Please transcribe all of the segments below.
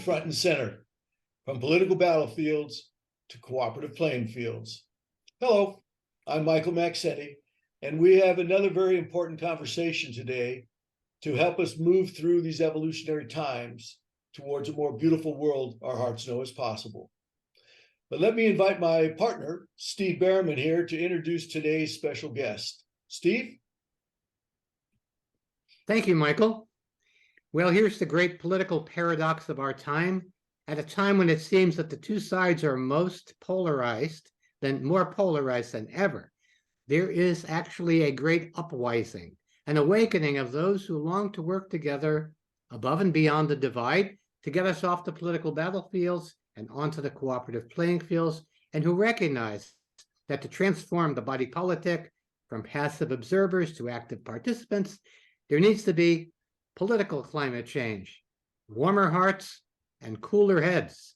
front and center, from political battlefields to cooperative playing fields. Hello, I'm Michael Maxetti, and we have another very important conversation today to help us move through these evolutionary times towards a more beautiful world our hearts know is possible. But let me invite my partner, Steve Behrman, here to introduce today's special guest. Steve? Thank you, Michael. Well, here's the great political paradox of our time. At a time when it seems that the two sides are more polarized than ever, there is actually a great uprising, an awakening of those who long to work together above and beyond the divide to get us off the political battlefields and onto the cooperative playing fields, and who recognize that to transform the body politic from passive observers to active participants, there needs to be political climate change, warmer hearts, and cooler heads.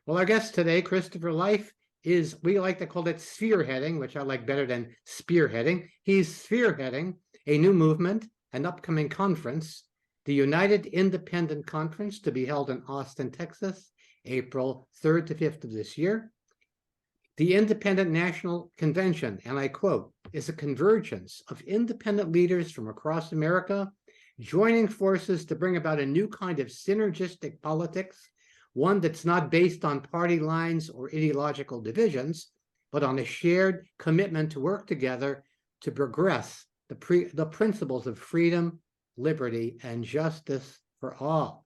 Well, our guest today, Christopher Life, is, we like to call it spearheading, which I like better than spearheading. He's spearheading a new movement, an upcoming conference, the United Independent Conference, to be held in Austin, Texas, April 3rd to 5th of this year. The Independent National Convention, and I quote, is a convergence of independent leaders from across America joining forces to bring about a new kind of synergistic politics, one that's not based on party lines or ideological divisions, but on a shared commitment to work together to progress the principles of freedom, liberty, and justice for all.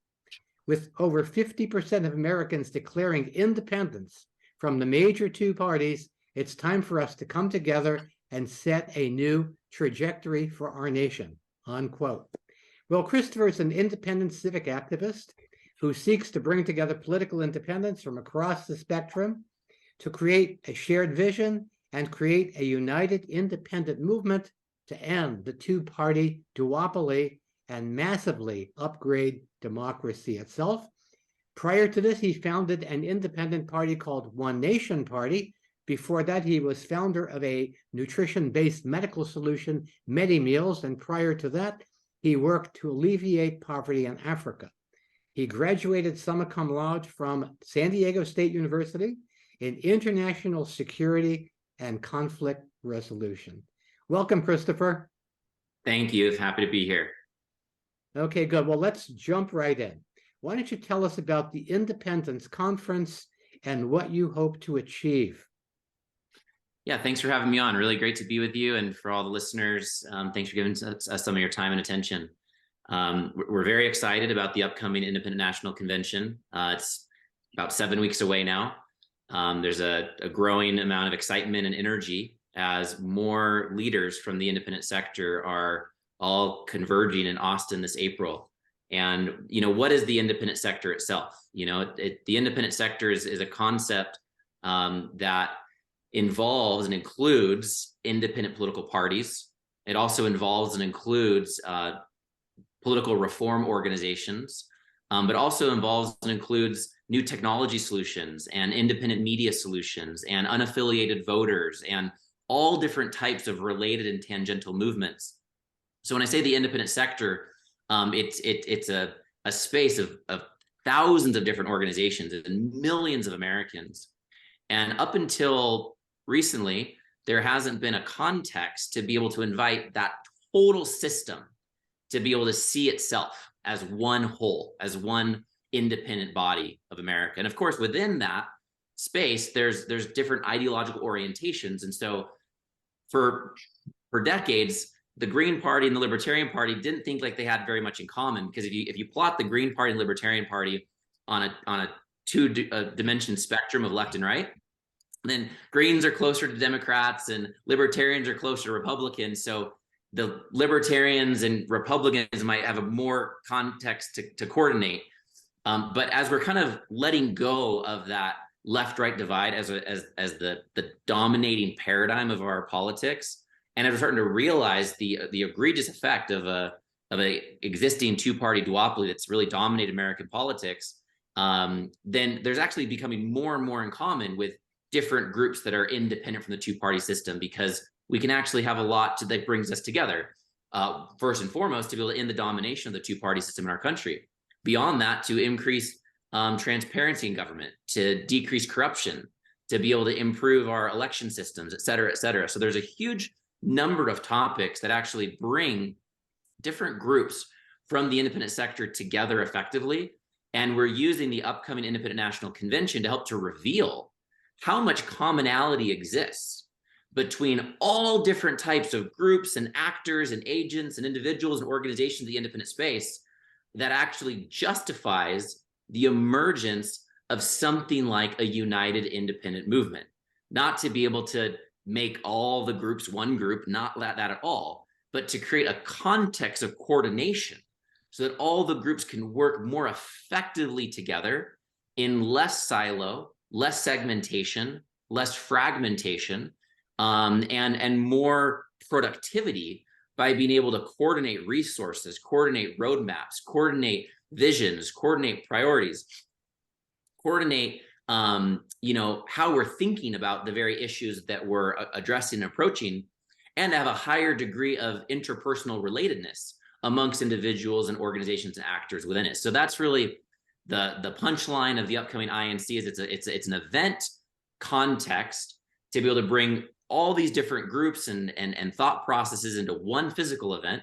With over 50% of Americans declaring independence from the major two parties, it's time for us to come together and set a new trajectory for our nation, unquote. Well, Christopher is an independent civic activist who seeks to bring together political independence from across the spectrum to create a shared vision and create a united independent movement to end the two-party duopoly and massively upgrade democracy itself. Prior to this, he founded an independent party called One Nation Party. Before that, he was founder of a nutrition-based medical solution, MediMeals, and prior to that, he worked to alleviate poverty in Africa. He graduated summa cum laude from San Diego State University in international security and conflict resolution. Welcome, Christopher. Thank you. Happy to be here. Okay, good. Well, let's jump right in. Why don't you tell us about the Independence Conference and what you hope to achieve? Yeah, thanks for having me on. Really great to be with you. And for all the listeners, thanks for giving us some of your time and attention. We're very excited about the upcoming Independent National Convention. It's about 7 weeks away now. There's a growing amount of excitement and energy as more leaders from the independent sector are all converging in Austin this April. And, what is the independent sector itself? The independent sector is a concept that involves and includes independent political parties. It also involves and includes political reform organizations, but also involves and includes new technology solutions and independent media solutions and unaffiliated voters and all different types of related and tangential movements. So when I say the independent sector, it's a space of thousands of different organizations and millions of Americans. And up until recently, there hasn't been a context to be able to invite that total system to be able to see itself as one whole, as one independent body of America. And of course, within that space, there's different ideological orientations. And so for decades, the Green Party and the Libertarian Party didn't think like they had very much in common, because if you plot the Green Party and Libertarian Party on a two-dimension spectrum of left and right, then Greens are closer to Democrats and Libertarians are closer to Republicans. So the Libertarians and Republicans might have a more context to coordinate. But as we're kind of letting go of that left-right divide as the dominating paradigm of our politics, and as we're starting to realize the egregious effect of a existing two-party duopoly that's really dominated American politics, then there's actually becoming more and more in common with different groups that are independent from the two-party system, because we can actually have a lot that brings us together. First and foremost, to be able to end the domination of the two-party system in our country. Beyond that, to increase transparency in government, to decrease corruption, to be able to improve our election systems, et cetera, et cetera. So there's a huge number of topics that actually bring different groups from the independent sector together effectively. And we're using the upcoming Independent National Convention to help to reveal how much commonality exists between all different types of groups and actors and agents and individuals and organizations in the independent space that actually justifies the emergence of something like a united independent movement. Not to be able to make all the groups one group, not that at all, but to create a context of coordination so that all the groups can work more effectively together in less silo, less segmentation, less fragmentation, and more productivity by being able to coordinate resources, coordinate roadmaps, coordinate visions, coordinate priorities, coordinate how we're thinking about the very issues that we're addressing and approaching, and have a higher degree of interpersonal relatedness amongst individuals and organizations and actors within it. So that's really the punchline of the upcoming INC is it's an event context to be able to bring all these different groups and thought processes into one physical event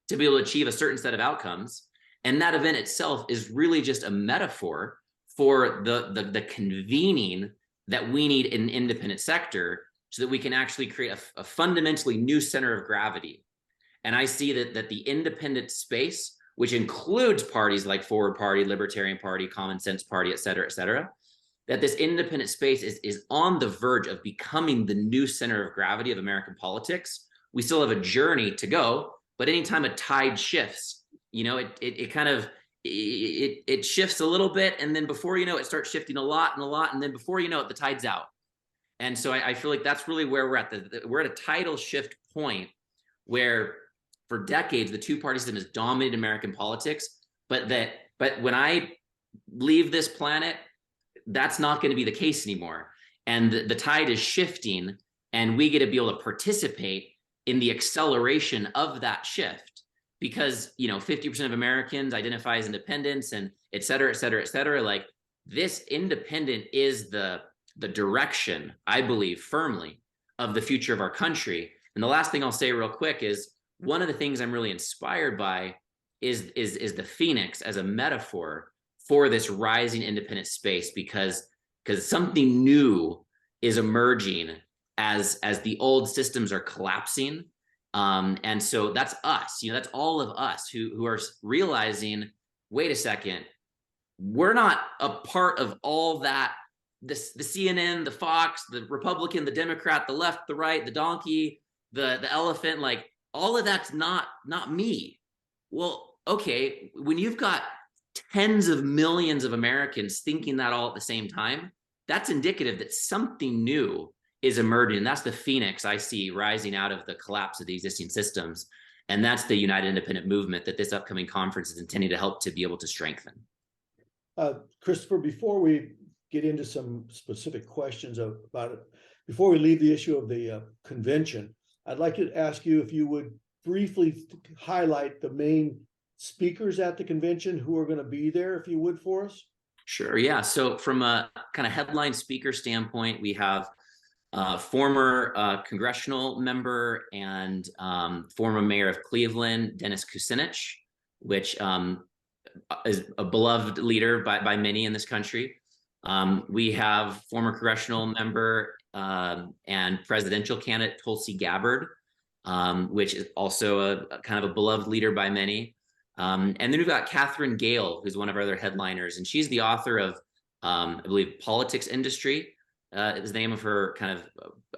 to be able to achieve a certain set of outcomes. And that event itself is really just a metaphor for the convening that we need in an independent sector so that we can actually create a fundamentally new center of gravity. And I see that the independent space, which includes parties like Forward Party, Libertarian Party, Common Sense Party, et cetera, that this independent space is on the verge of becoming the new center of gravity of American politics. We still have a journey to go, but anytime a tide shifts, it kind of it shifts a little bit, and then before you know it starts shifting a lot, and then before you know it, the tide's out. And so I feel like that's really where we're at. We're at a tidal shift point where for decades the two-party system has dominated American politics, but when I leave this planet, that's not going to be the case anymore. And the tide is shifting, and we get to be able to participate in the acceleration of that shift, because 50% of Americans identify as independents, and et cetera. Like, this independent is the direction, I believe firmly, of the future of our country. And the last thing I'll say real quick is one of the things I'm really inspired by is the Phoenix as a metaphor for this rising independent space, because something new is emerging as the old systems are collapsing. And so that's us, that's all of us who are realizing, wait a second, we're not a part of all that. The CNN, the Fox, the Republican, the Democrat, the left, the right, the donkey, the elephant, like all of that's not me. Well, okay, when you've got tens of millions of Americans thinking that all at the same time, that's indicative that something new is emerging. And that's the Phoenix I see rising out of the collapse of the existing systems. And that's the United Independent Movement that this upcoming conference is intending to help to be able to strengthen. Christopher, before we get into some specific questions about it, before we leave the issue of the convention, I'd like to ask you if you would briefly highlight the main speakers at the convention who are going to be there, if you would, for us. Sure, yeah. So from a kind of headline speaker standpoint, we have former congressional member and former mayor of Cleveland, Dennis Kucinich, which is a beloved leader by many in this country. We have former congressional member and presidential candidate Tulsi Gabbard, which is also a kind of a beloved leader by many. And then we've got Catherine Gale, who's one of our other headliners, and she's the author of, I believe, Politics Industry is the name of her kind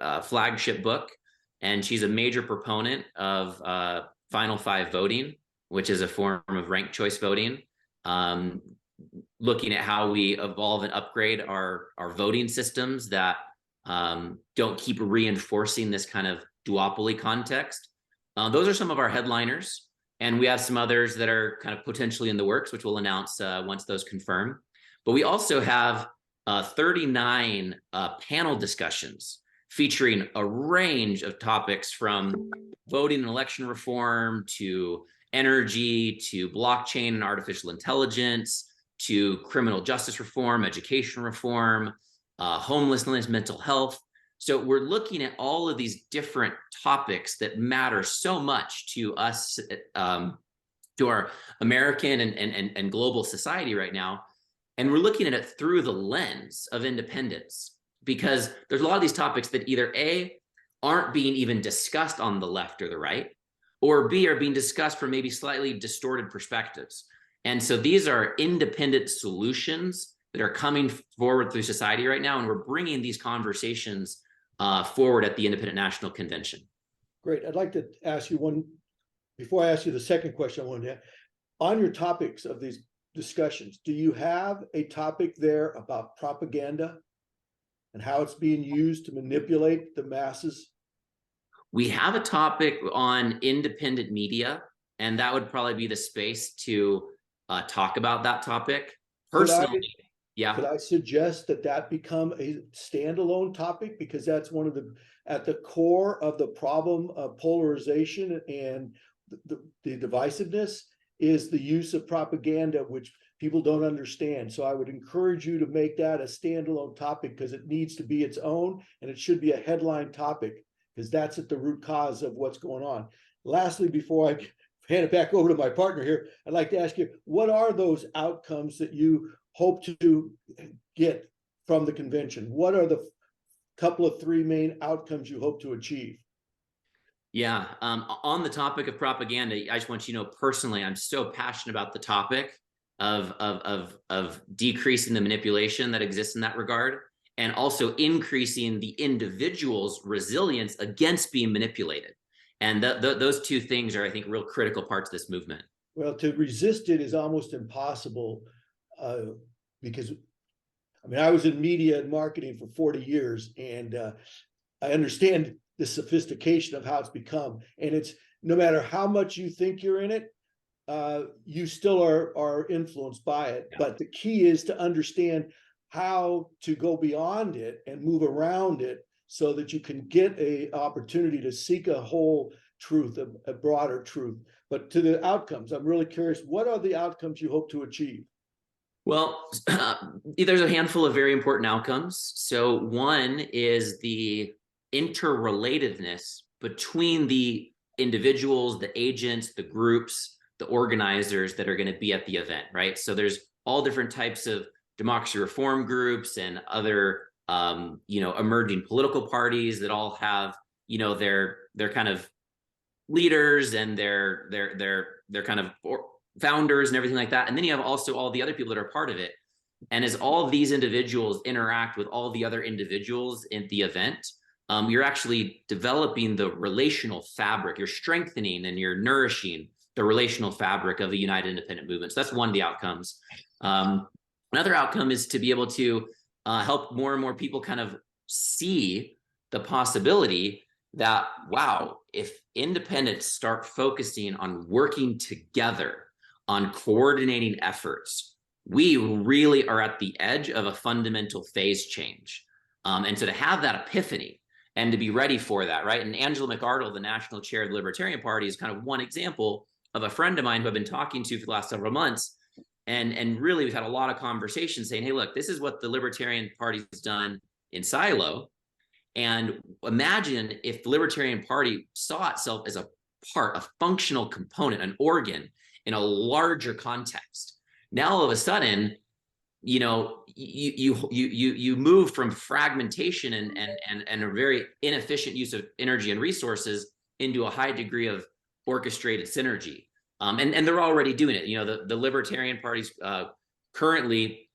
of flagship book. And she's a major proponent of Final Five voting, which is a form of ranked choice voting, looking at how we evolve and upgrade our voting systems that don't keep reinforcing this kind of duopoly context. Those are some of our headliners. And we have some others that are kind of potentially in the works, which we'll announce once those confirm. But we also have 39 panel discussions featuring a range of topics from voting and election reform to energy to blockchain and artificial intelligence to criminal justice reform, education reform, homelessness, mental health. So we're looking at all of these different topics that matter so much to us, to our American and global society right now. And we're looking at it through the lens of independence, because there's a lot of these topics that either A, aren't being even discussed on the left or the right, or B, are being discussed from maybe slightly distorted perspectives. And so these are independent solutions that are coming forward through society right now, and we're bringing these conversations forward at the Independent National Convention. Great. I'd like to ask you one, before I ask you the second question I wanted to ask, on your topics of these discussions, do you have a topic there about propaganda and how it's being used to manipulate the masses? We have a topic on independent media, and that would probably be the space to talk about that topic. Personally, could I suggest that that become a standalone topic, because that's one of the, at the core of the problem of polarization and the divisiveness is the use of propaganda, which people don't understand. So I would encourage you to make that a standalone topic, because it needs to be its own, and it should be a headline topic, because that's at the root cause of what's going on. Lastly, before I hand it back over to my partner here, I'd like to ask you, what are those outcomes that you hope to get from the convention? What are the couple of three main outcomes you hope to achieve? Yeah, on the topic of propaganda, I just want you to know personally, I'm so passionate about the topic of decreasing the manipulation that exists in that regard, and also increasing the individual's resilience against being manipulated. And those two things are, I think, real critical parts of this movement. Well, to resist it is almost impossible, because I mean, I was in media and marketing for 40 years, and I understand the sophistication of how it's become. And it's, no matter how much you think you're in it, you still are influenced by it. Yeah. But the key is to understand how to go beyond it and move around it, so that you can get an opportunity to seek a whole truth, a broader truth. But to the outcomes, I'm really curious, what are the outcomes you hope to achieve? Well, there's a handful of very important outcomes. So one is the interrelatedness between the individuals, the agents, the groups, the organizers that are going to be at the event, right? So there's all different types of democracy reform groups and other emerging political parties that all have, their kind of leaders and their kind of founders and everything like that. And then you have also all the other people that are part of it. And as all of these individuals interact with all the other individuals in the event, you're actually developing the relational fabric. You're strengthening and you're nourishing the relational fabric of a united independent movement. So that's one of the outcomes. Another outcome is to be able to help more and more people kind of see the possibility that, wow, if independents start focusing on working together, on coordinating efforts, we really are at the edge of a fundamental phase change. And so to have that epiphany and to be ready for that, right? And Angela McArdle, the national chair of the Libertarian Party, is kind of one example of a friend of mine who I've been talking to for the last several months. And really, we've had a lot of conversations saying, hey, look, this is what the Libertarian Party's done in silo. And imagine if the Libertarian Party saw itself as a part, a functional component, an organ in a larger context. Now, all of a sudden, you move from fragmentation and a very inefficient use of energy and resources into a high degree of orchestrated synergy. And they're already doing it. The Libertarian Party's currently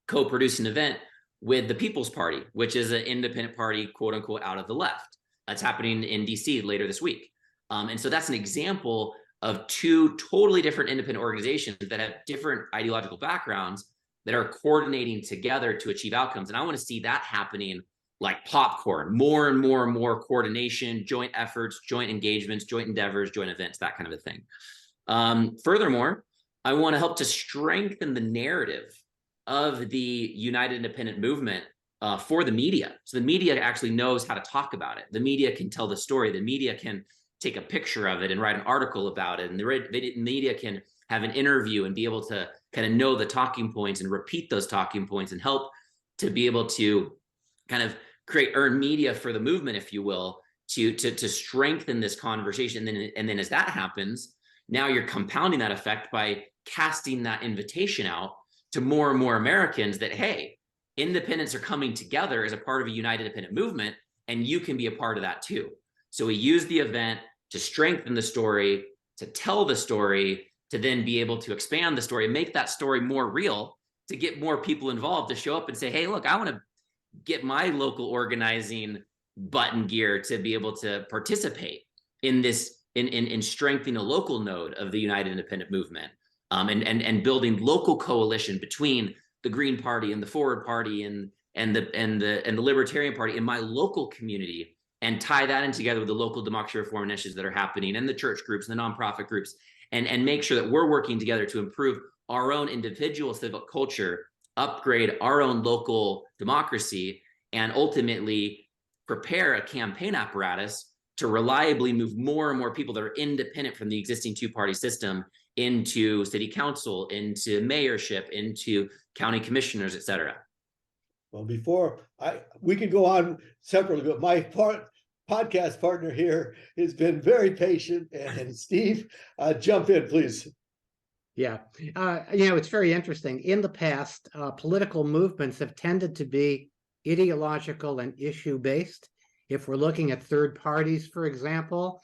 co-producing an event with the People's Party, which is an independent party, quote unquote, out of the left. That's happening in DC later this week. And so that's an example of two totally different independent organizations that have different ideological backgrounds that are coordinating together to achieve outcomes. And I want to see that happening like popcorn, more and more and more coordination, joint efforts, joint engagements, joint endeavors, joint events, that kind of a thing. Furthermore, I want to help to strengthen the narrative of the United Independent Movement for the media. So the media actually knows how to talk about it. The media can tell the story. The media can take a picture of it and write an article about it. And the media can have an interview and be able to kind of know the talking points and repeat those talking points and help to be able to kind of earn media for the movement, if you will, to strengthen this conversation. And then as that happens, now you're compounding that effect by casting that invitation out to more and more Americans that, hey, independents are coming together as a part of a united independent movement, and you can be a part of that too. So we use the event to strengthen the story, to tell the story, to then be able to expand the story and make that story more real, to get more people involved, to show up and say, hey, look, I want to get my local organizing button gear to be able to participate in this, in strengthening a local node of the United Independent Movement, and building local coalition between the Green Party and the Forward Party and the Libertarian Party in my local community, and tie that in together with the local democracy reform initiatives that are happening and the church groups and the nonprofit groups, and make sure that we're working together to improve our own individual civic culture, upgrade our own local democracy, and ultimately prepare a campaign apparatus to reliably move more and more people that are independent from the existing two-party system into city council, into mayorship, into county commissioners, et cetera. Well, we can go on separately, but my podcast partner here has been very patient. And Steve, jump in, please. Yeah, it's very interesting. In the past, political movements have tended to be ideological and issue-based. If we're looking at third parties, for example,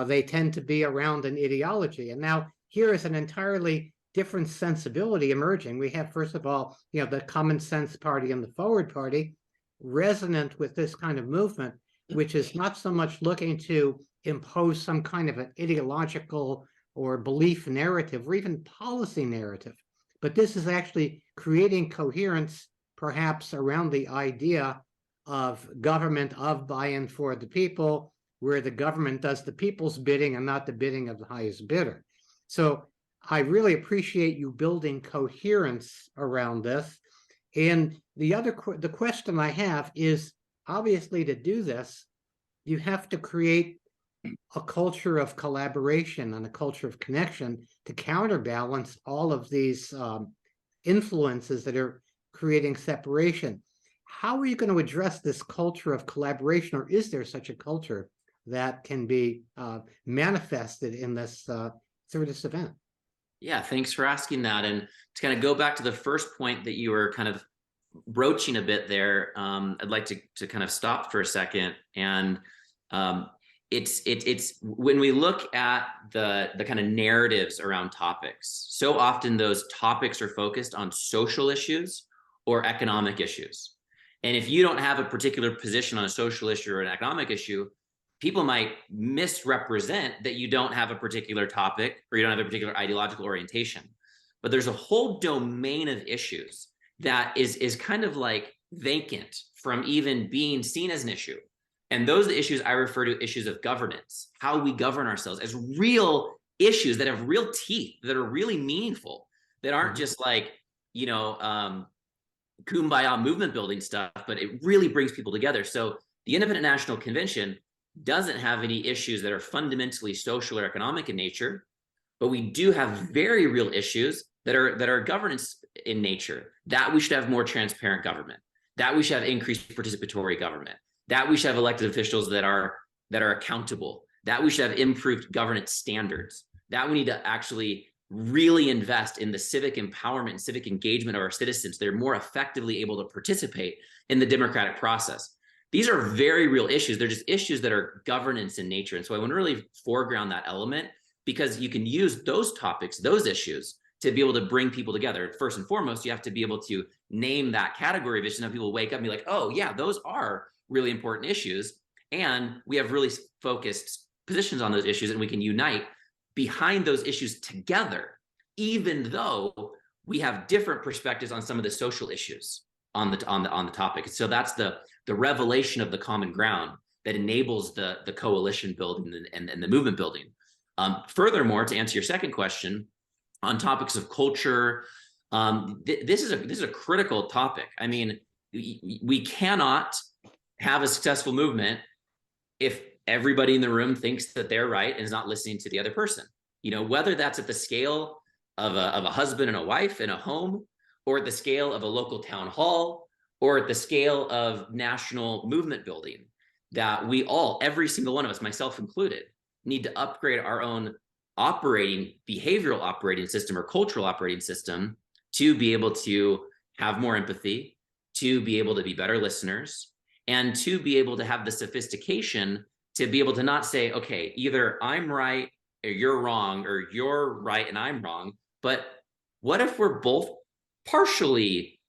they tend to be around an ideology. And now here is an entirely different sensibility emerging. We have, first of all, the Common Sense Party and the Forward Party resonant with this kind of movement, which is not so much looking to impose some kind of an ideological or belief narrative or even policy narrative, but this is actually creating coherence, perhaps around the idea of government of by and for the people, where the government does the people's bidding and not the bidding of the highest bidder. So I really appreciate you building coherence around this. And the question I have is, obviously, to do this, you have to create a culture of collaboration and a culture of connection to counterbalance all of these influences that are creating separation. How are you going to address this culture of collaboration, or is there such a culture that can be manifested in this through this event? Yeah, thanks for asking that. And to kind of go back to the first point that you were kind of broaching a bit there, I'd like to kind of stop for a second. And it's when we look at the kind of narratives around topics, so often those topics are focused on social issues or economic issues. And if you don't have a particular position on a social issue or an economic issue, people might misrepresent that you don't have a particular topic or you don't have a particular ideological orientation. But there's a whole domain of issues that is kind of like vacant from even being seen as an issue. And those are the issues I refer to issues of governance, how we govern ourselves, as real issues that have real teeth, that are really meaningful, that aren't just like, kumbaya movement building stuff, but it really brings people together. So the Independent National Convention doesn't have any issues that are fundamentally social or economic in nature, but we do have very real issues that are governance in nature, that we should have more transparent government, that we should have increased participatory government, that we should have elected officials that are accountable, that we should have improved governance standards, that we need to actually really invest in the civic empowerment and civic engagement of our citizens. They're more effectively able to participate in the democratic process. These are very real issues. They're just issues that are governance in nature. And so I want to really foreground that element, because you can use those topics, those issues, to be able to bring people together. First and foremost, you have to be able to name that category of issues, and people wake up and be like, oh yeah, those are really important issues. And we have really focused positions on those issues, and we can unite behind those issues together, even though we have different perspectives on some of the social issues on the topic. So that's the revelation of the common ground that enables the coalition building and the movement building. Furthermore, to answer your second question on topics of culture, this is a critical topic. I mean, we cannot have a successful movement if everybody in the room thinks that they're right and is not listening to the other person. Whether that's at the scale of a husband and a wife in a home, or at the scale of a local town hall, or at the scale of national movement building, that we all, every single one of us, myself included, need to upgrade our own behavioral operating system or cultural operating system to be able to have more empathy, to be able to be better listeners, and to be able to have the sophistication to be able to not say, okay, either I'm right or you're wrong, or you're right and I'm wrong, but what if we're both partially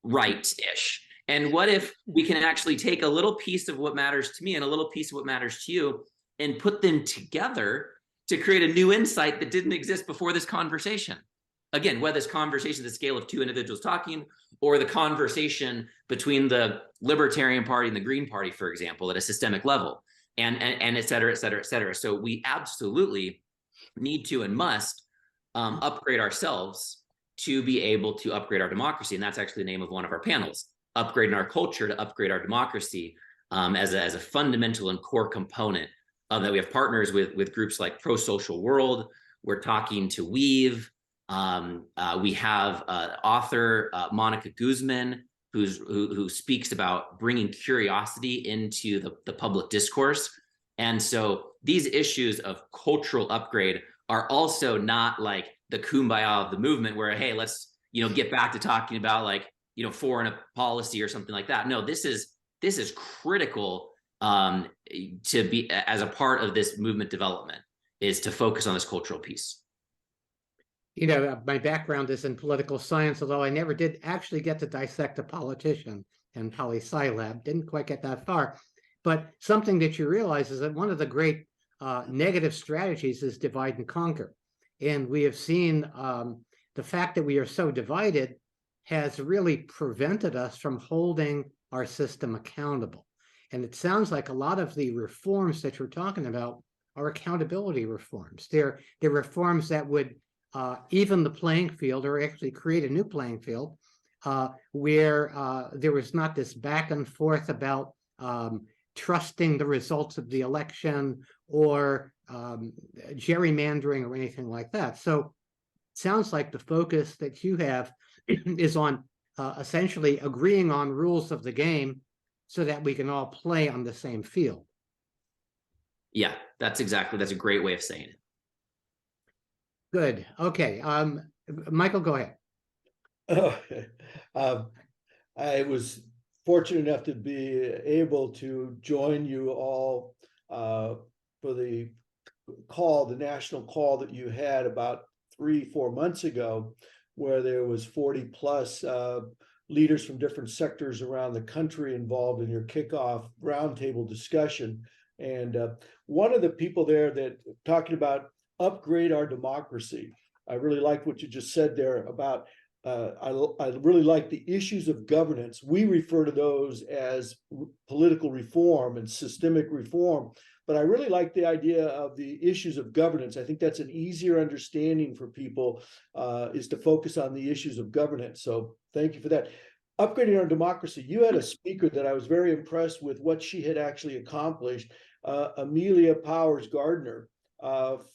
right-ish? And what if we can actually take a little piece of what matters to me and a little piece of what matters to you and put them together to create a new insight that didn't exist before this conversation? Again, whether this conversation is the scale of two individuals talking, or the conversation between the Libertarian Party and the Green Party, for example, at a systemic level, and et cetera, et cetera, et cetera. So we absolutely need to and must upgrade ourselves to be able to upgrade our democracy. And that's actually the name of one of our panels, Upgrading Our Culture to Upgrade Our Democracy, as a fundamental and core component of that. We have partners with groups like Pro Social World. We're talking to Weave. We have author Monica Guzman, who speaks about bringing curiosity into the public discourse. And so these issues of cultural upgrade are also not like the kumbaya of the movement where, hey, let's, get back to talking about like, foreign policy or something like that. No, this is critical to be as a part of this movement development, is to focus on this cultural piece. My background is in political science, although I never did actually get to dissect a politician in poli-sci lab, didn't quite get that far. But something that you realize is that one of the great negative strategies is divide and conquer. And we have seen the fact that we are so divided has really prevented us from holding our system accountable. And it sounds like a lot of the reforms that you're talking about are accountability reforms. They're reforms that would even the playing field, or actually create a new playing field where there was not this back and forth about trusting the results of the election or gerrymandering or anything like that. So it sounds like the focus that you have is on essentially agreeing on rules of the game so that we can all play on the same field. Yeah, that's a great way of saying it. Good. Okay. Michael, go ahead. I was fortunate enough to be able to join you all for the national call that you had about 3-4 months ago, where there was 40 plus leaders from different sectors around the country involved in your kickoff roundtable discussion. And one of the people there that talking about upgrade our democracy, I really like what you just said there about I really like the issues of governance. We refer to those as political reform and systemic reform, but I really like the idea of the issues of governance. I think that's an easier understanding for people, is to focus on the issues of governance. So thank you for that. Upgrading our democracy. You had a speaker that I was very impressed with what she had actually accomplished, Amelia Powers Gardner,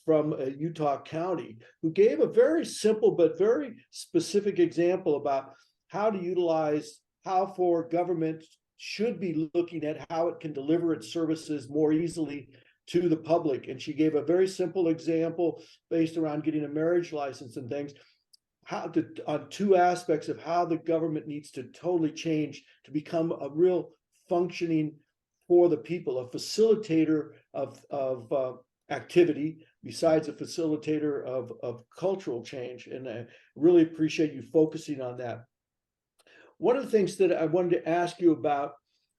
from Utah County, who gave a very simple but very specific example about how to utilize, how for government should be looking at how it can deliver its services more easily to the public. And she gave a very simple example based around getting a marriage license and things, on two aspects of how the government needs to totally change to become a real functioning for the people, a facilitator of activity besides a facilitator of cultural change. And I really appreciate you focusing on that. One of the things that I wanted to ask you about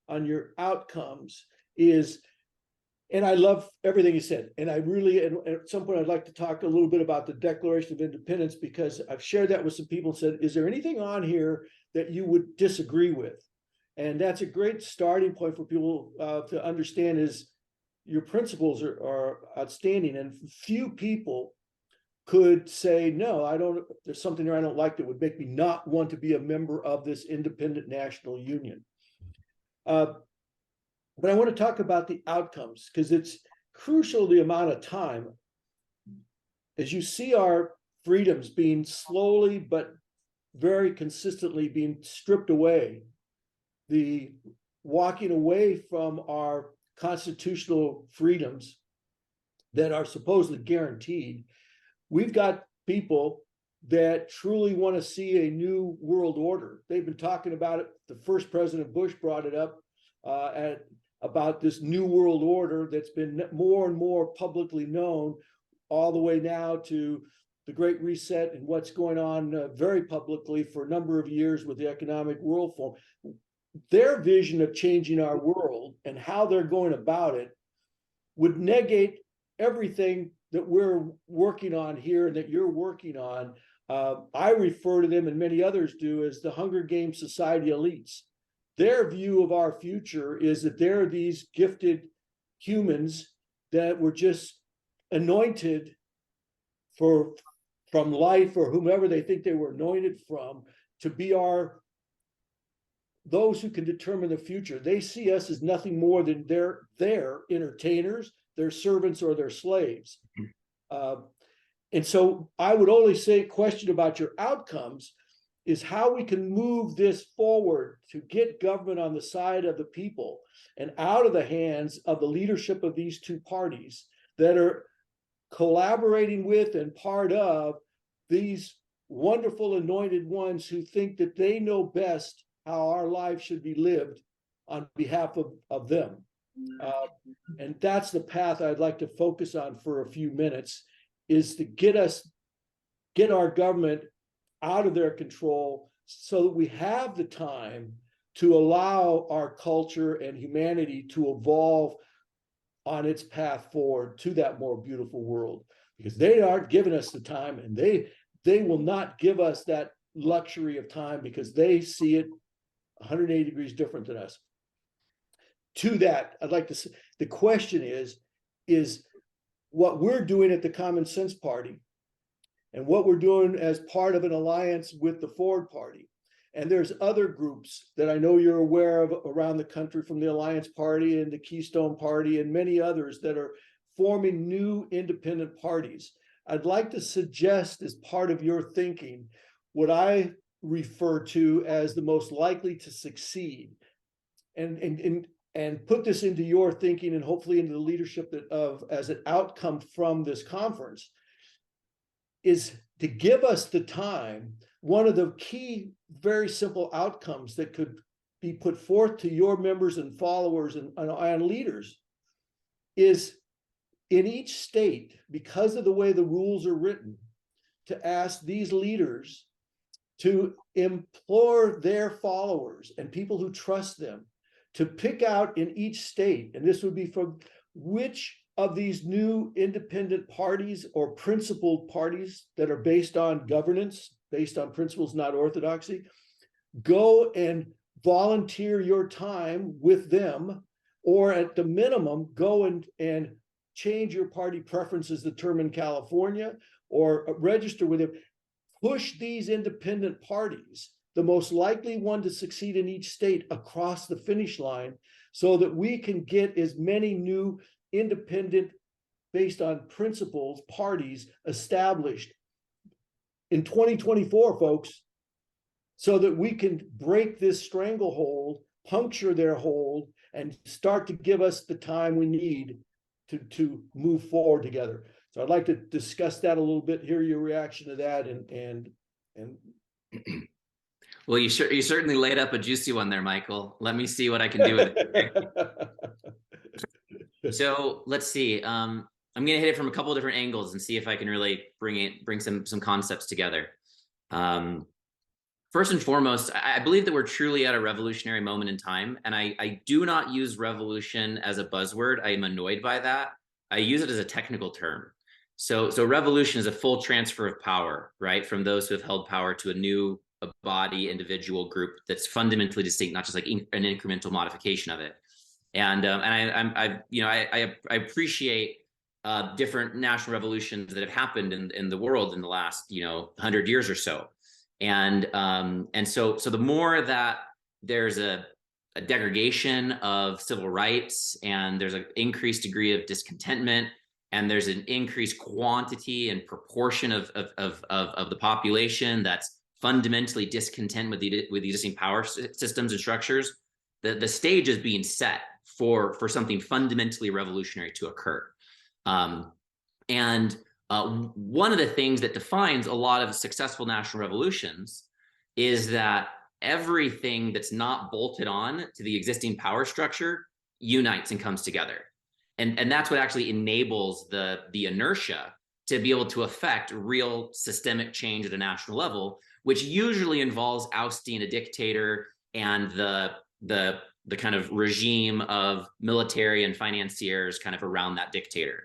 on your outcomes is, and I love everything you said, and I really, and at some point I'd like to talk a little bit about the Declaration of Independence, because I've shared that with some people and said, is there anything on here that you would disagree with? And that's a great starting point for people to understand, is your principles are outstanding, and few people could say, no, I don't, there's something there I don't like that would make me not want to be a member of this independent national union. But I want to talk about the outcomes, because it's crucial the amount of time. As you see our freedoms being slowly but very consistently being stripped away, the walking away from our constitutional freedoms that are supposedly guaranteed, we've got people that truly want to see a new world order. They've been talking about it. The first President Bush brought it up about this new world order that's been more and more publicly known, all the way now to the Great Reset and what's going on very publicly for a number of years with the Economic World Forum. Their vision of changing our world and how they're going about it would negate everything that we're working on here and that you're working on. I refer to them, and many others do, as the Hunger Games society elites. Their view of our future is that they're these gifted humans that were just anointed from life, or whomever they think they were anointed from, to be those who can determine the future. They see us as nothing more than their entertainers, their servants, or their slaves. And so I would only say, question about your outcomes is how we can move this forward to get government on the side of the people and out of the hands of the leadership of these two parties that are collaborating with and part of these wonderful anointed ones who think that they know best how our lives should be lived on behalf of them. And that's the path I'd like to focus on for a few minutes, is to get our government out of their control so that we have the time to allow our culture and humanity to evolve on its path forward to that more beautiful world, because they aren't giving us the time, and they will not give us that luxury of time, because they see it 180 degrees different than us. To that, I'd like to say, the question is what we're doing at the Common Sense Party and what we're doing as part of an alliance with the Ford Party. And there's other groups that I know you're aware of around the country, from the Alliance Party and the Keystone Party and many others, that are forming new independent parties. I'd like to suggest, as part of your thinking, what I refer to as the most likely to succeed, and put this into your thinking and hopefully into the leadership as an outcome from this conference, is to give us the time. One of the key, very simple outcomes that could be put forth to your members and followers and leaders is, in each state, because of the way the rules are written, to ask these leaders to implore their followers and people who trust them to pick out in each state, and this would be from which of these new independent parties or principled parties that are based on governance, based on principles, not orthodoxy, go and volunteer your time with them, or at the minimum, go and change your party preferences the term in California, or register with them. Push these independent parties, the most likely one to succeed in each state, across the finish line, so that we can get as many new independent, based on principles, parties established in 2024, folks, so that we can break this stranglehold, puncture their hold, and start to give us the time we need to move forward together. So I'd like to discuss that a little bit, hear your reaction to that, and Well, you certainly laid up a juicy one there, Michael. Let me see what I can do with it. So let's see. I'm going to hit it from a couple of different angles and see if I can really bring some concepts together. First and foremost, I believe that we're truly at a revolutionary moment in time, and I do not use revolution as a buzzword. I am annoyed by that. I use it as a technical term. So revolution is a full transfer of power, right, from those who have held power to a new body, individual, group that's fundamentally distinct, not just like an incremental modification of it. And I appreciate different national revolutions that have happened in the world in the last 100 years or so. And so the more that there's a degradation of civil rights, and there's an increased degree of discontentment, and there's an increased quantity and proportion of the population that's fundamentally discontent with the existing power systems and structures, the stage is being set for something fundamentally revolutionary to occur. One of the things that defines a lot of successful national revolutions is that everything that's not bolted on to the existing power structure unites and comes together. And that's what actually enables the inertia to be able to affect real systemic change at a national level, which usually involves ousting a dictator and the kind of regime of military and financiers kind of around that dictator.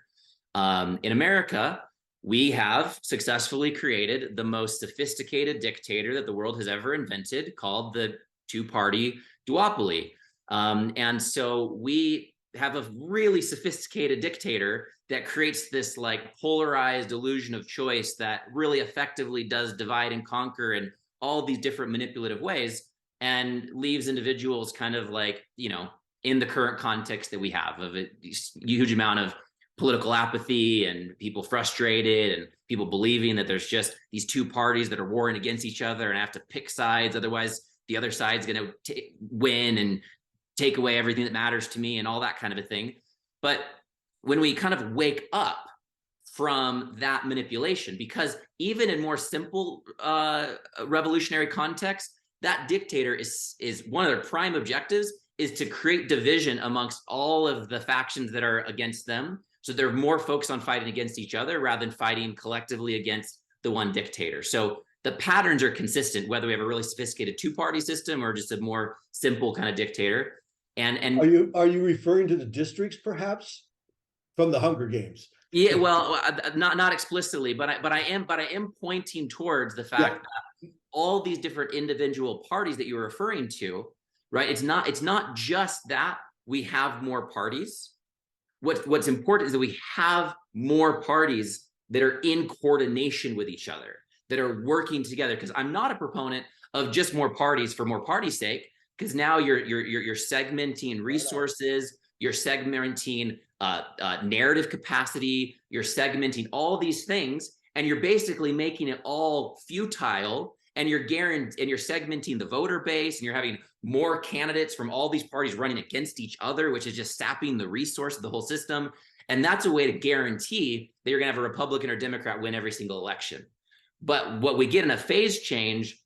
In America, we have successfully created the most sophisticated dictator that the world has ever invented, called the two-party duopoly. And so we have a really sophisticated dictator that creates this like polarized illusion of choice that really effectively does divide and conquer in all these different manipulative ways, and leaves individuals kind of like, you know, in the current context that we have of a huge amount of political apathy and people frustrated and people believing that there's just these two parties that are warring against each other and have to pick sides. Otherwise, the other side's going to win and take away everything that matters to me and all that kind of a thing. But when we kind of wake up from that manipulation, because even in more simple revolutionary context, that dictator is one of their prime objectives is to create division amongst all of the factions that are against them. So they're more focused on fighting against each other rather than fighting collectively against the one dictator. So the patterns are consistent, whether we have a really sophisticated two-party system or just a more simple kind of dictator. And are you referring to the districts perhaps from the Hunger Games? Yeah, well, not explicitly, but I am pointing towards the fact that all these different individual parties that you're referring to, right? It's not just that we have more parties. What's important is that we have more parties that are in coordination with each other, that are working together. Because I'm not a proponent of just more parties for more party's sake, because now you're segmenting resources, you're segmenting narrative capacity, you're segmenting all these things, and you're basically making it all futile. And you're segmenting the voter base, and you're having more candidates from all these parties running against each other, which is just sapping the resource of the whole system. And that's a way to guarantee that you're going to have a Republican or Democrat win every single election. But what we get in a phase change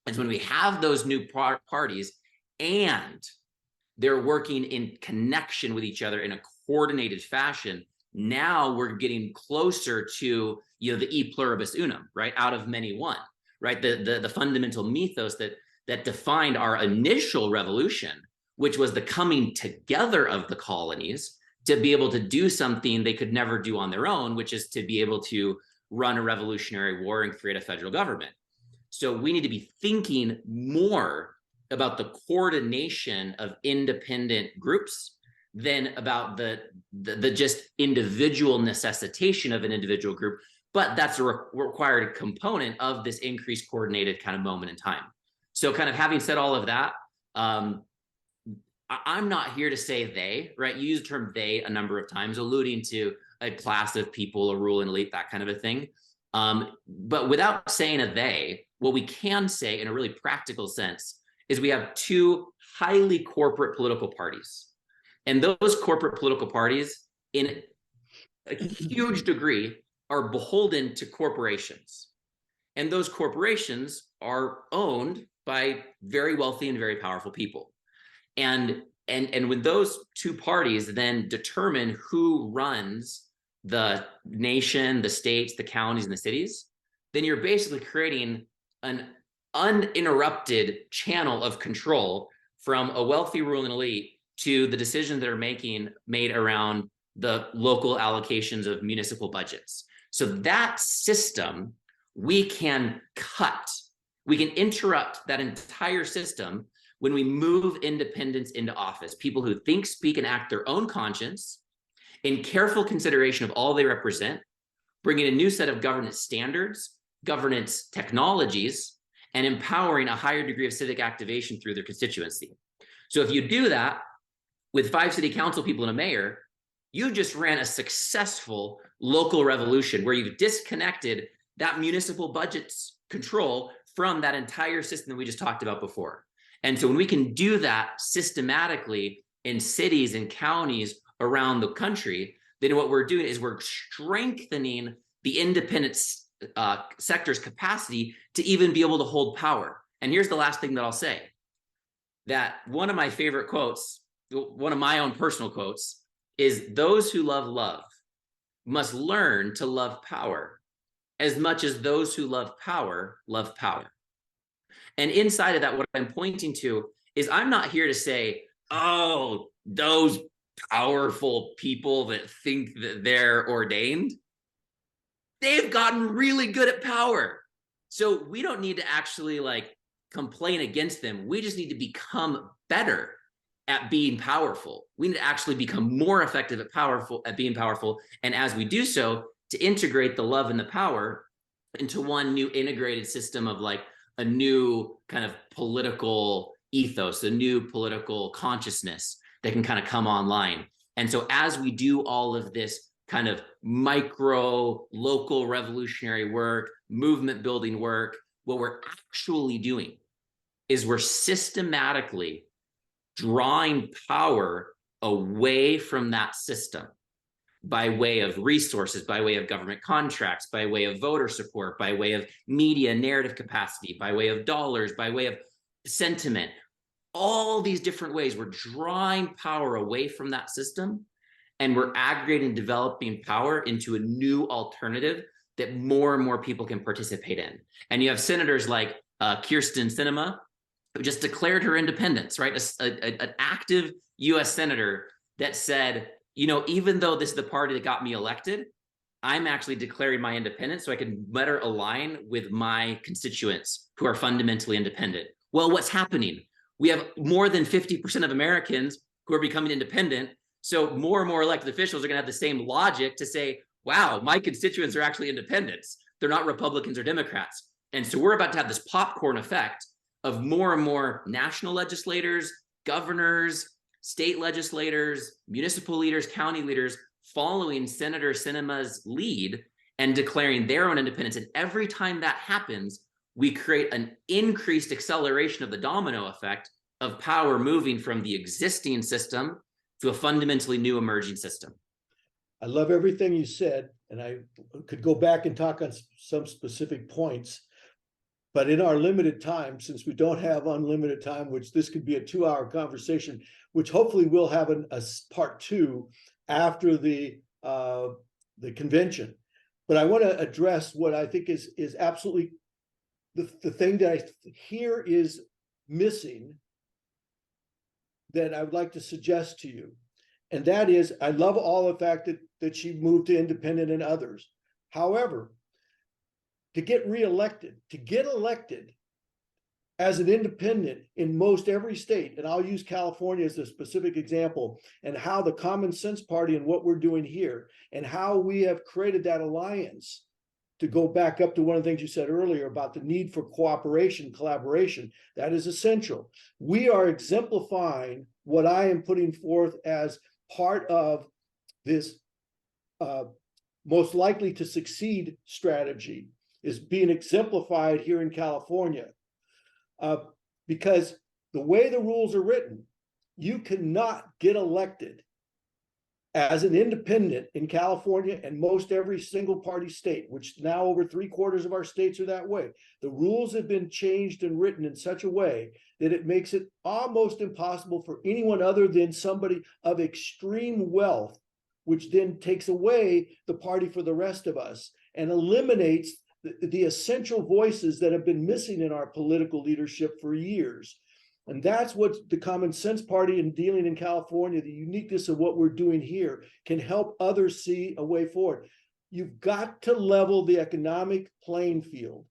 is when we have those new parties and they're working in connection with each other in a coordinated fashion. Now we're getting closer to, you know, the e pluribus unum, right? Out of many one. Right, the fundamental mythos that defined our initial revolution, which was the coming together of the colonies to be able to do something they could never do on their own, which is to be able to run a revolutionary war and create a federal government. So we need to be thinking more about the coordination of independent groups than about the just individual necessitation of an individual group. But that's a required component of this increased coordinated kind of moment in time. So kind of having said all of that, I'm not here to say they, right? You use the term they a number of times, alluding to a class of people, a ruling elite, that kind of a thing. But without saying a they, what we can say in a really practical sense is we have two highly corporate political parties. And those corporate political parties, in a huge degree, are beholden to corporations. And those corporations are owned by very wealthy and very powerful people. And when those two parties then determine who runs the nation, the states, the counties, and the cities, then you're basically creating an uninterrupted channel of control from a wealthy ruling elite to the decisions that are made around the local allocations of municipal budgets. So that system, we can interrupt that entire system when we move independents into office, people who think, speak, and act their own conscience in careful consideration of all they represent, bringing a new set of governance standards, governance technologies, and empowering a higher degree of civic activation through their constituency. So if you do that with 5 city council people and a mayor, You just ran a successful local revolution where you've disconnected that municipal budget's control from that entire system that we just talked about before. And so when we can do that systematically in cities and counties around the country, then what we're doing is we're strengthening the independent sector's capacity to even be able to hold power. And here's the last thing that I'll say, that one of my favorite quotes, one of my own personal quotes, is those who love love must learn to love power as much as those who love power love power. And inside of that, what I'm pointing to is I'm not here to say, oh, those powerful people that think that they're ordained, they've gotten really good at power. So we don't need to actually like complain against them. We just need to become better at being powerful. We need to actually become more effective at being powerful. And as we do so, to integrate the love and the power into one new integrated system of like a new kind of political ethos, a new political consciousness that can kind of come online. And so as we do all of this kind of micro local revolutionary work, movement building work, what we're actually doing is we're systematically drawing power away from that system by way of resources, by way of government contracts, by way of voter support, by way of media narrative capacity, by way of dollars, by way of sentiment. All these different ways we're drawing power away from that system, and we're aggregating and developing power into a new alternative that more and more people can participate in. And you have senators like Kyrsten Sinema, who just declared her independence, right? An active US senator that said, you know, even though this is the party that got me elected, I'm actually declaring my independence so I can better align with my constituents who are fundamentally independent. Well, what's happening? We have more than 50% of Americans who are becoming independent. So more and more elected officials are going to have the same logic to say, wow, my constituents are actually independents. They're not Republicans or Democrats. And so we're about to have this popcorn effect of more and more national legislators, governors, state legislators, municipal leaders, county leaders following Senator Sinema's lead and declaring their own independence. And every time that happens, we create an increased acceleration of the domino effect of power moving from the existing system to a fundamentally new emerging system. I love everything you said, and I could go back and talk on some specific points. But in our limited time, since we don't have unlimited time, which this could be a 2-hour conversation, which hopefully we'll have a part 2 after the convention. But I want to address what I think is absolutely the thing that I hear is missing that I would like to suggest to you. And that is, I love all the fact that she moved to independent and others. However, to get reelected, to get elected as an independent in most every state, and I'll use California as a specific example, and how the Common Sense Party and what we're doing here, and how we have created that alliance, to go back up to one of the things you said earlier about the need for cooperation, collaboration, that is essential. We are exemplifying what I am putting forth as part of this most likely to succeed strategy is being exemplified here in California. Because the way the rules are written, you cannot get elected as an independent in California and most every single party state, which now over 3/4 of our states are that way. The rules have been changed and written in such a way that it makes it almost impossible for anyone other than somebody of extreme wealth, which then takes away the party for the rest of us and eliminates the essential voices that have been missing in our political leadership for years. And that's what the Common Sense Party in dealing in California, the uniqueness of what we're doing here, can help others see a way forward. You've got to level the economic playing field.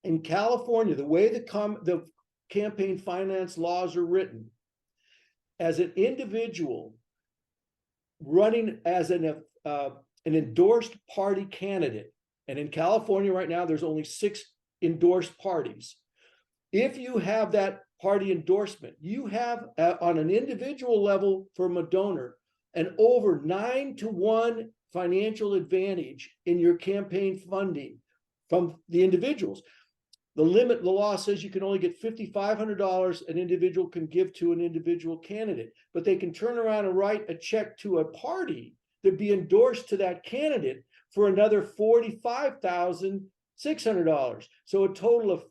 In California, the way the campaign finance laws are written, as an individual running as an endorsed party candidate, and in California right now, there's only 6 endorsed parties. If you have that party endorsement, you have on an individual level from a donor an over 9-to-1 financial advantage in your campaign funding from the individuals. The law says you can only get $5,500 an individual can give to an individual candidate, but they can turn around and write a check to a party that be endorsed to that candidate for another $45,600. So a total of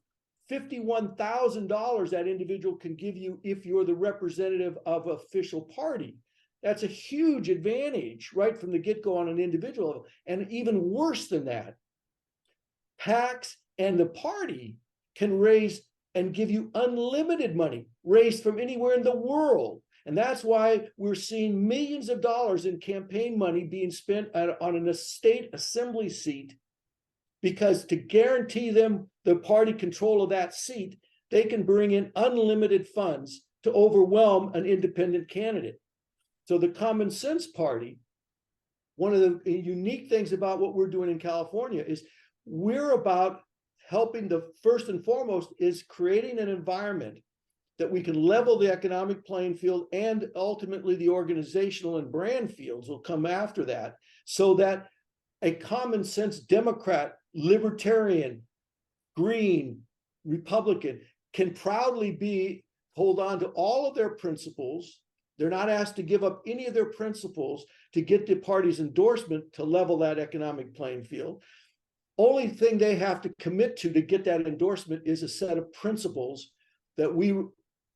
$51,000 that individual can give you if you're the representative of an official party. That's a huge advantage right from the get-go on an individual level. And even worse than that, PACs and the party can raise and give you unlimited money raised from anywhere in the world. And that's why we're seeing millions of dollars in campaign money being spent on an state assembly seat, because to guarantee them the party control of that seat, they can bring in unlimited funds to overwhelm an independent candidate. So the Common Sense Party, one of the unique things about what we're doing in California is we're about helping first and foremost is creating an environment that we can level the economic playing field, and ultimately the organizational and brand fields will come after that, so that a common sense Democrat, Libertarian, Green, Republican can proudly hold on to all of their principles. They're not asked to give up any of their principles to get the party's endorsement to level that economic playing field. Only thing they have to commit to get that endorsement is a set of principles that we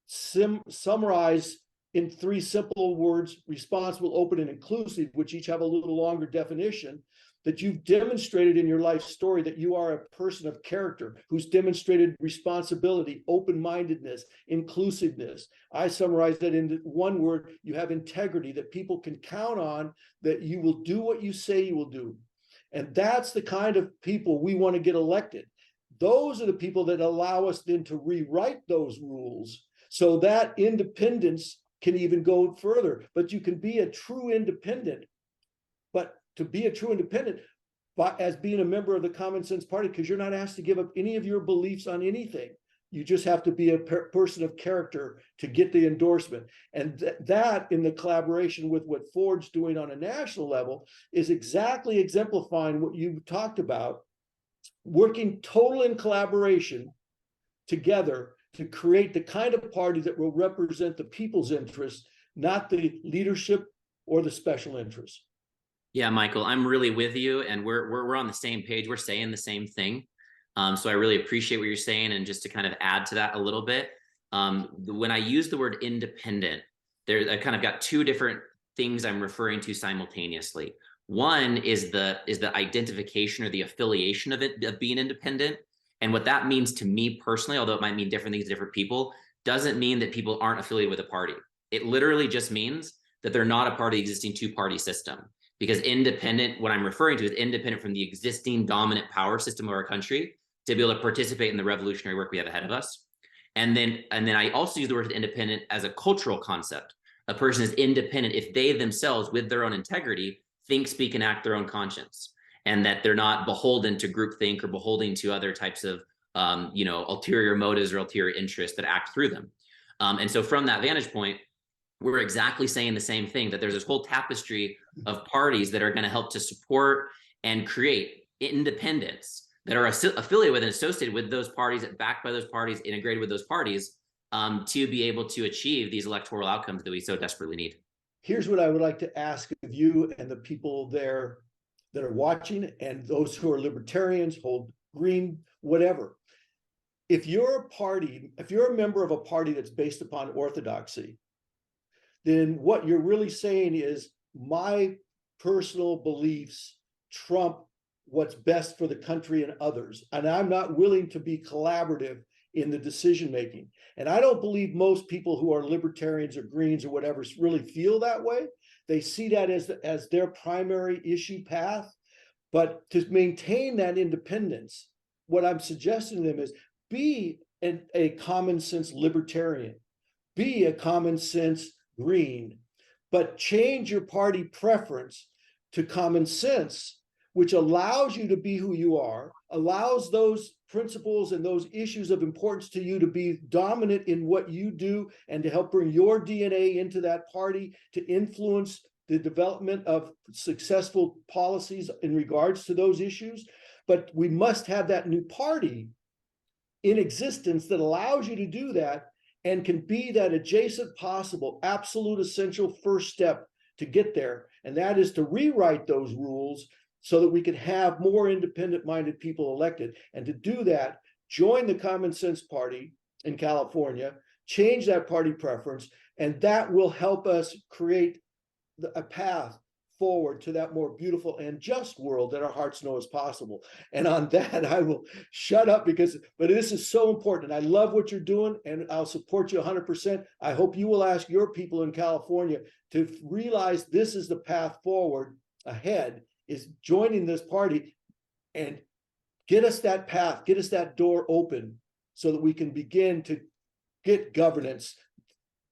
summarize in 3 simple words: responsible, open, and inclusive, which each have a little longer definition, that you've demonstrated in your life story that you are a person of character who's demonstrated responsibility, open-mindedness, inclusiveness. I summarize that in one word: you have integrity, that people can count on, that you will do what you say you will do. And that's the kind of people we want to get elected. Those are the people that allow us then to rewrite those rules so that independence can even go further. But you can be a true independent, but to be a true independent as being a member of the Common Sense Party, because you're not asked to give up any of your beliefs on anything. You just have to be a person of character to get the endorsement. And that, in the collaboration with what Ford's doing on a national level, is exactly exemplifying what you talked about, working total in collaboration together to create the kind of party that will represent the people's interests, not the leadership or the special interests. Yeah, Michael, I'm really with you, and we're on the same page. We're saying the same thing. So I really appreciate what you're saying. And just to kind of add to that a little bit, when I use the word independent, I kind of got 2 different things I'm referring to simultaneously. One is the identification or the affiliation of being independent. And what that means to me personally, although it might mean different things to different people, doesn't mean that people aren't affiliated with a party. It literally just means that they're not a part of the existing 2-party system. Because independent, what I'm referring to is independent from the existing dominant power system of our country, to be able to participate in the revolutionary work we have ahead of us. And then I also use the word independent as a cultural concept. A person is independent if they themselves, with their own integrity, think, speak, and act their own conscience, and that they're not beholden to groupthink or beholden to other types of ulterior motives or ulterior interests that act through them. And so from that vantage point, we're exactly saying the same thing, that there's this whole tapestry of parties that are going to help to support and create independence, that are affiliated with and associated with those parties, backed by those parties, integrated with those parties, to be able to achieve these electoral outcomes that we so desperately need. Here's what I would like to ask of you and the people there that are watching, and those who are libertarians, hold green, whatever. If you're a member of a party that's based upon orthodoxy, then what you're really saying is my personal beliefs trump what's best for the country and others. And I'm not willing to be collaborative in the decision making. And I don't believe most people who are libertarians or greens or whatever really feel that way. They see that as their primary issue path. But to maintain that independence, what I'm suggesting to them is be a common sense libertarian, be a common sense green, but change your party preference to common sense, which allows you to be who you are, allows those principles and those issues of importance to you to be dominant in what you do, and to help bring your DNA into that party to influence the development of successful policies in regards to those issues, but we must have that new party in existence that allows you to do that and can be that adjacent possible, absolute essential first step to get there. And that is to rewrite those rules so that we can have more independent-minded people elected. And to do that, join the Common Sense Party in California, change that party preference, and that will help us create a path forward to that more beautiful and just world that our hearts know is possible. And on that, I will shut up but this is so important. I love what you're doing, and I'll support you 100%. I hope you will ask your people in California to realize this is the path forward ahead, is joining this party and get us that path, get us that door open so that we can begin to get governance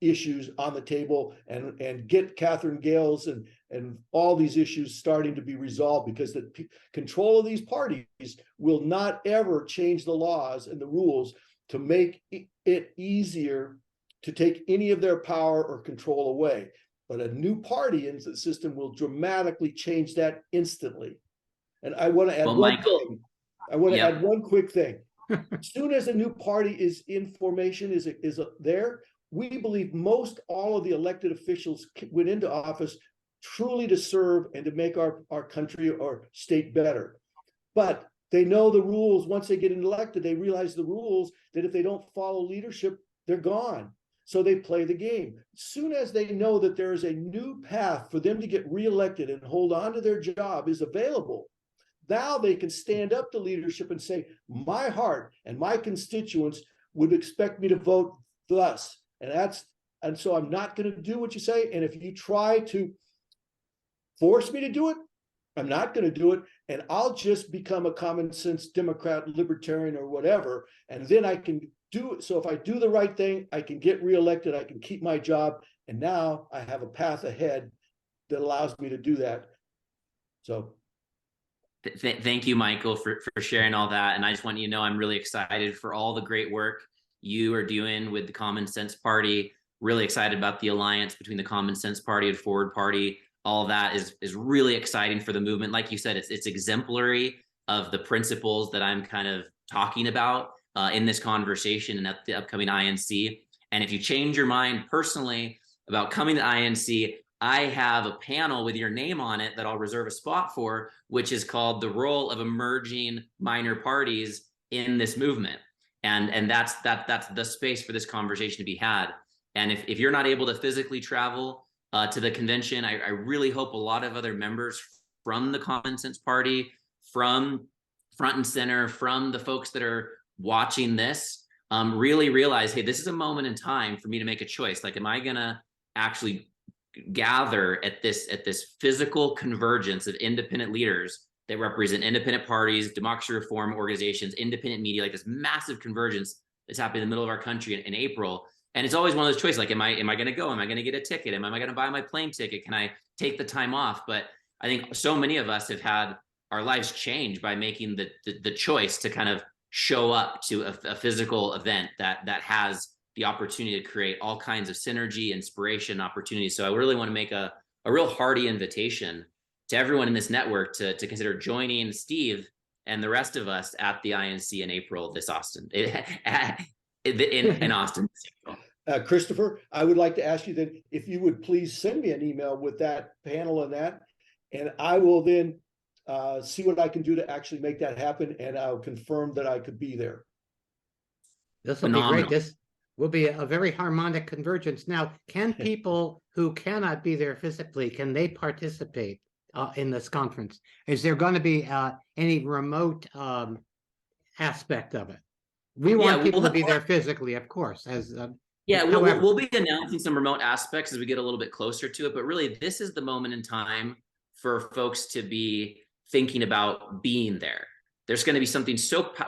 issues on the table and get Catherine Gales and all these issues starting to be resolved, because the control of these parties will not ever change the laws and the rules to make it easier to take any of their power or control away. But a new party in the system will dramatically change that instantly. And I want to add add one quick thing. As soon as a new party is in formation, is there, we believe most all of the elected officials went into office truly to serve and to make our country or state better. But they know the rules. Once they get elected, they realize the rules, that if they don't follow leadership, they're gone. So they play the game. As soon as they know that there is a new path for them to get reelected and hold on to their job is available, now they can stand up to leadership and say, my heart and my constituents would expect me to vote thus. And so I'm not going to do what you say. And if you try to force me to do it, I'm not going to do it. And I'll just become a common sense Democrat, Libertarian, or whatever. And then I can do it. So if I do the right thing, I can get reelected. I can keep my job. And now I have a path ahead that allows me to do that. So thank you, Michael, for sharing all that. And I just want you to know I'm really excited for all the great work you are doing with the Common Sense Party. Really excited about the alliance between the Common Sense Party and Forward Party. All that is really exciting for the movement. Like you said, it's exemplary of the principles that I'm kind of talking about in this conversation and at the upcoming INC. And if you change your mind personally about coming to INC, I have a panel with your name on it that I'll reserve a spot for, which is called The Role of Emerging Minor Parties in This Movement. And that's the space for this conversation to be had. And if you're not able to physically travel to the convention, I really hope a lot of other members from the Common Sense Party, from Front and Center, from the folks that are watching this, really realize, hey, this is a moment in time for me to make a choice. Like, am I gonna actually gather at this physical convergence of independent leaders that represent independent parties, democracy reform organizations, independent media, like this massive convergence that's happening in the middle of our country in April? And it's always one of those choices, like, am I going to go? Am I going to get a ticket? Am I going to buy my plane ticket? Can I take the time off? But I think so many of us have had our lives changed by making the choice to kind of show up to a physical event that has the opportunity to create all kinds of synergy, inspiration, opportunities. So I really want to make a real hearty invitation to everyone in this network to consider joining Steve and the rest of us at the INC in April in Austin. Christopher, I would like to ask you that if you would please send me an email with that panel and I will then see what I can do to actually make that happen, and I'll confirm that I could be there. This will be great. This will be a very harmonic convergence. Now, can people who cannot be there physically, can they participate in this conference? Is there going to be any remote aspect of it? We want people to be there physically, of course. We'll be announcing some remote aspects as we get a little bit closer to it. But really, this is the moment in time for folks to be thinking about being there. There's going to be something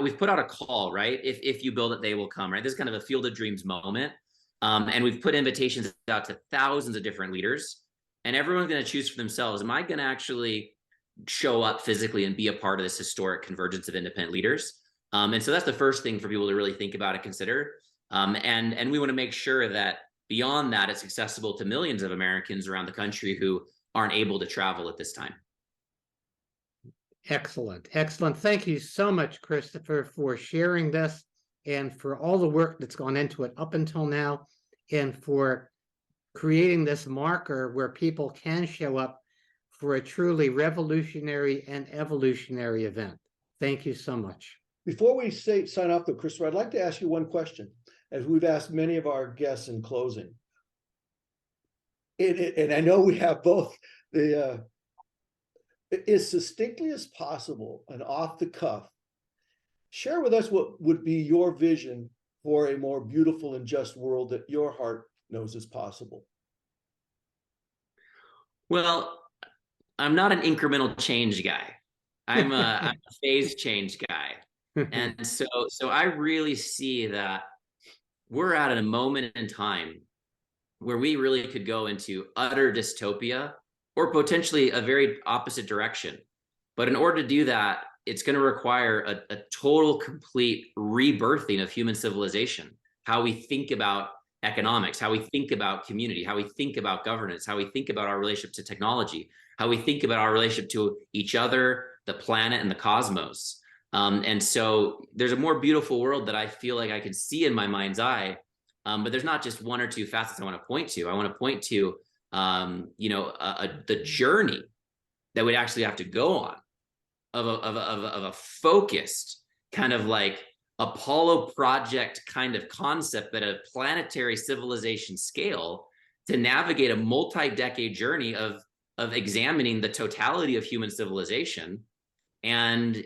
we've put out a call, right? If you build it, they will come, right? This is kind of a Field of Dreams moment. And we've put invitations out to thousands of different leaders, and everyone's going to choose for themselves. Am I going to actually show up physically and be a part of this historic convergence of independent leaders? And so that's the first thing for people to really think about and consider. And we want to make sure that beyond that, it's accessible to millions of Americans around the country who aren't able to travel at this time. Excellent. Excellent. Thank you so much, Christopher, for sharing this and for all the work that's gone into it up until now, and for creating this marker where people can show up for a truly revolutionary and evolutionary event. Thank you so much. Before we sign off, though, Christopher, I'd like to ask you one question, as we've asked many of our guests in closing. And I know we have both the as succinctly as possible and off the cuff, share with us what would be your vision for a more beautiful and just world that your heart knows is possible. Well, I'm not an incremental change guy. I'm a phase change guy. And so I really see that we're at a moment in time where we really could go into utter dystopia or potentially a very opposite direction. But in order to do that, it's going to require a total, complete rebirthing of human civilization, how we think about economics, how we think about community, how we think about governance, how we think about our relationship to technology, how we think about our relationship to each other, the planet, and the cosmos. And so there's a more beautiful world that I feel like I can see in my mind's eye. But there's not just one or two facets I want to point to. I want to point to, the journey that we'd actually have to go on of a focused kind of like Apollo project kind of concept at a planetary civilization scale to navigate a multi-decade journey of examining the totality of human civilization and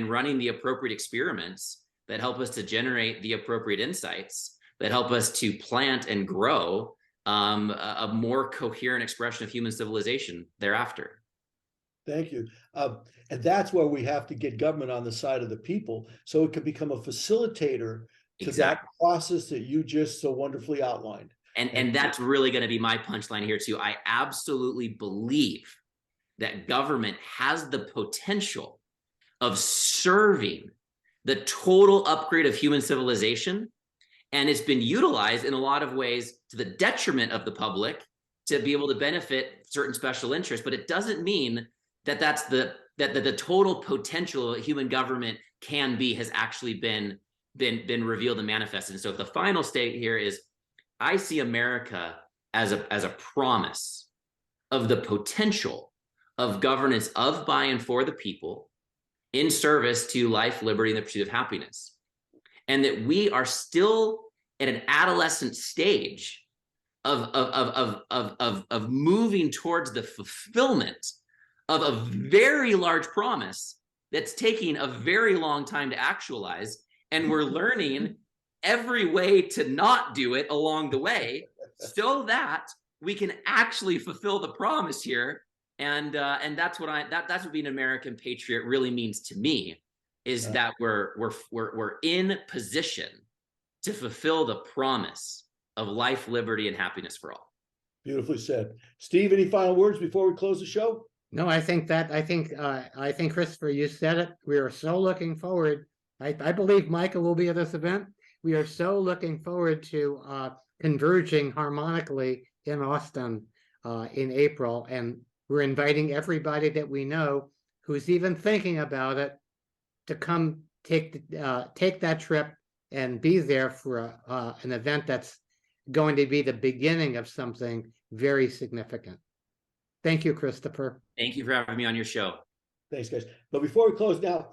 running the appropriate experiments that help us to generate the appropriate insights that help us to plant and grow a more coherent expression of human civilization thereafter. Thank you. And that's where we have to get government on the side of the people, so it can become a facilitator to that process that you just so wonderfully outlined. And that's really going to be my punchline here too. I absolutely believe that government has the potential of serving the total upgrade of human civilization. And it's been utilized in a lot of ways to the detriment of the public to be able to benefit certain special interests. But it doesn't mean that the total potential of human government can be has actually been revealed and manifested. And so the final state here is I see America as a promise of the potential of governance of, by, and for the people in service to life, liberty, and the pursuit of happiness. And that we are still at an adolescent stage of moving towards the fulfillment of a very large promise that's taking a very long time to actualize. And we're learning every way to not do it along the way so that we can actually fulfill the promise here. And that's what being an American patriot really means to me, is that we're in position to fulfill the promise of life, liberty, and happiness for all. Beautifully said. Steve, any final words before we close the show? No, I think Christopher, you said it. We are so looking forward. I believe Michael will be at this event. We are so looking forward to converging harmonically in Austin in April, and we're inviting everybody that we know who's even thinking about it to come take that trip and be there for an event that's going to be the beginning of something very significant. Thank you, Christopher. Thank you for having me on your show. Thanks, guys. But before we close now,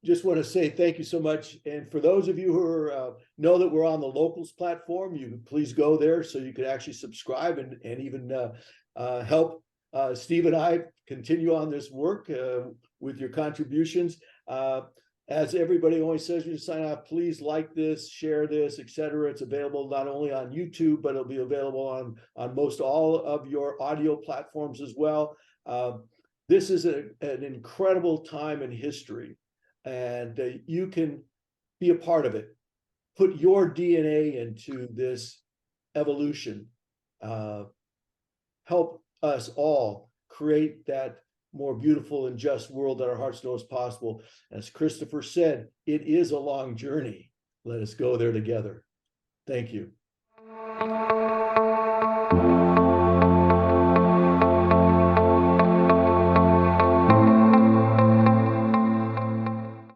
just want to say thank you so much. And for those of you who know that we're on the Locals platform, you please go there so you can actually subscribe and even help Steve and I continue on this work with your contributions. As everybody always says, you sign off, please like this, share this, etc. It's available not only on YouTube, but it'll be available on most all of your audio platforms as well. This is an incredible time in history, and you can be a part of it. Put your DNA into this evolution. Help us all create that more beautiful and just world that our hearts know is possible. As Christopher said, it is a long journey. Let us go there together. Thank you.